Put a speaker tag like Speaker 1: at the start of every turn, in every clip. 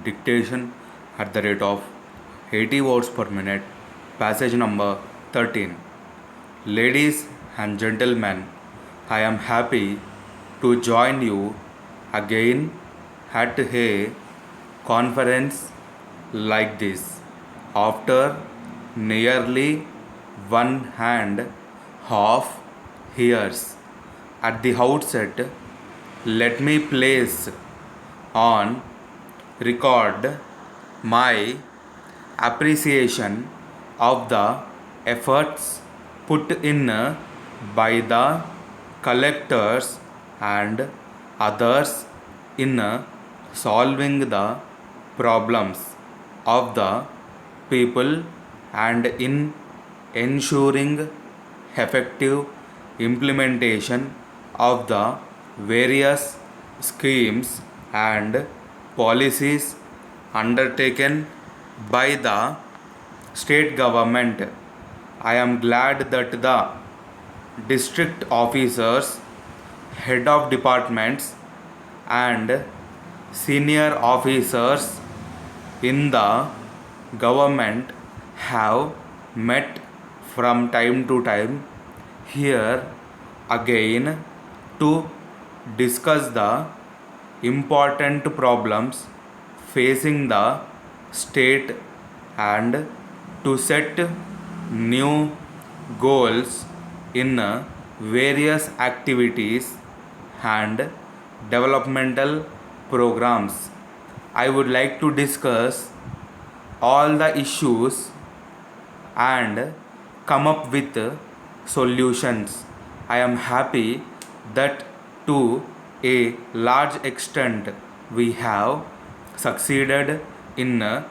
Speaker 1: dictation at the rate of 80 words per minute. Passage number 13. Ladies and gentlemen, I am happy to join you again at a conference like this. After nearly one and half years, at the outset, let me place on record my appreciation of the efforts put in by the collectors and others in solving the problems of the people and in ensuring effective implementation of the various schemes and policies undertaken by the state government. I am glad that the district officers, head of departments, and senior officers in the government have met from time to time here again to discuss the important problems facing the state and to set new goals in various activities and developmental programs. I would like to discuss all the issues and come up with solutions. I am happy that to a large extent we have succeeded in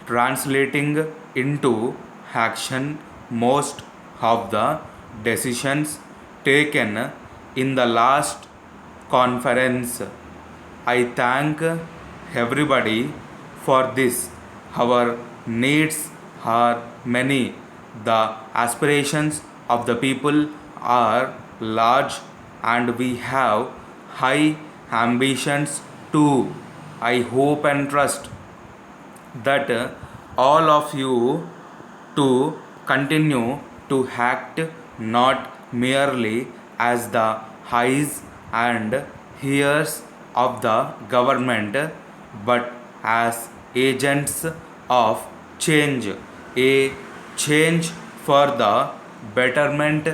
Speaker 1: translating into action most of the decisions taken in the last conference. I thank everybody for this. Our needs are many. The aspirations of the people are large and we have high ambitions too. I hope and trust that all of you to continue to act not merely as the eyes and ears of the government but as agents of change, a change for the betterment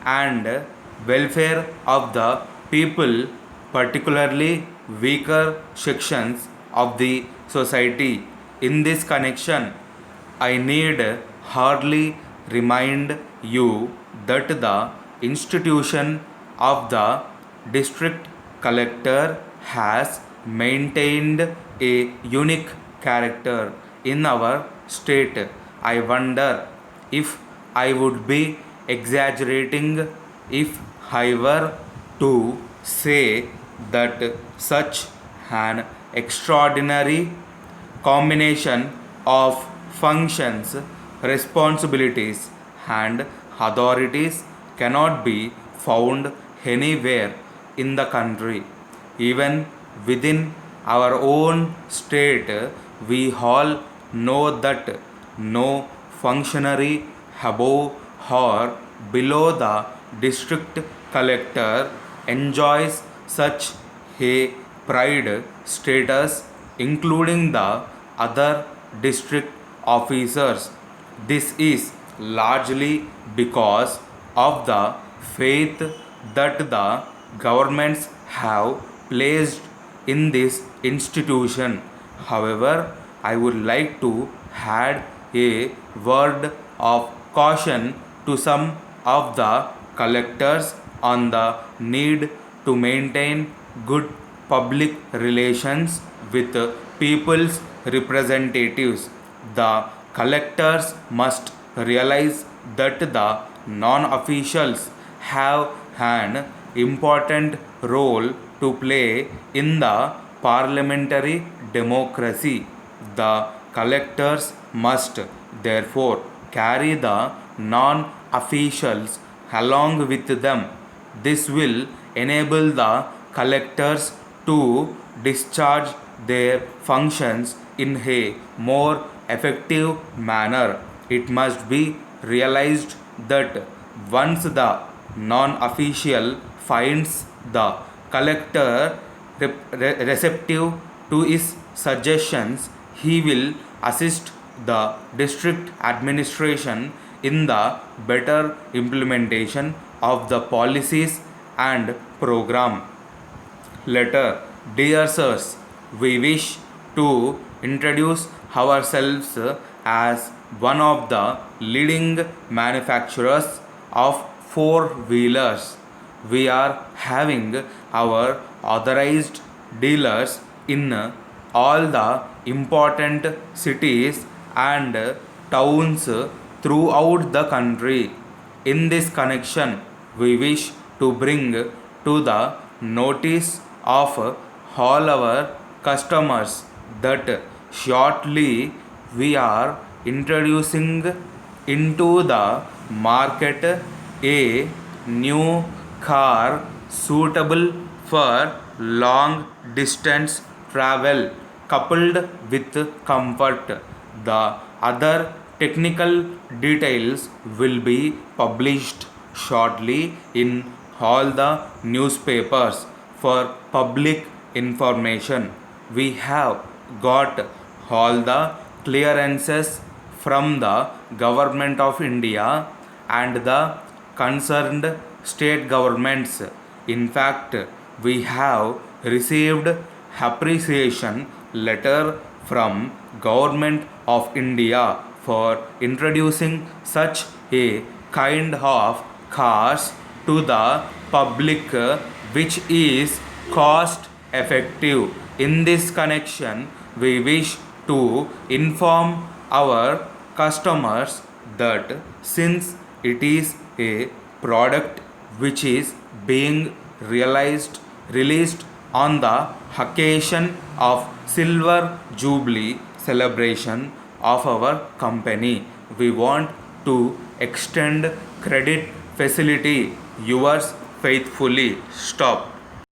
Speaker 1: and welfare of the people, particularly weaker sections of the society. In this connection, I need hardly remind you that the institution of the district collector has maintained a unique character in our state. I wonder if I would be exaggerating if I were to say that such an extraordinary combination of functions, responsibilities, and authorities cannot be found anywhere in the country. Even within our own state, we all know that no functionary above or below the district collector enjoys such a pride status, including the other district officers. This is largely because of the faith that the governments have placed in this institution. However, I would like to add a word of caution to some of the collectors on the need to maintain good public relations with people's representatives. The collectors must realize that the non officials have an important role to play in the parliamentary democracy. The collectors must therefore carry the non officials along with them. This will enable the collectors to discharge their functions in a more effective manner. It must be realized that once the non official finds the collector receptive to his suggestions, he will assist the district administration in the better implementation of the policies and program. Letter. Dear sirs, we wish to introduce ourselves as one of the leading manufacturers of four wheelers. We are having our authorized dealers in all the important cities and towns throughout the country. In this connection, we wish to bring to the notice of all our customers that shortly we are introducing into the market a new car suitable for long distance travel coupled with comfort. The other technical details will be published shortly in all the newspapers for public information. We have got all the clearances from the Government of India and the concerned state governments. In fact, we have received appreciation letter from Government of India for introducing such a kind of cars to the public which is cost effective. In this connection, we wish to inform our customers that since it is a product which is being released on the occasion of silver jubilee celebration of our company, we want to extend credit facility. Yours faithfully. Stop.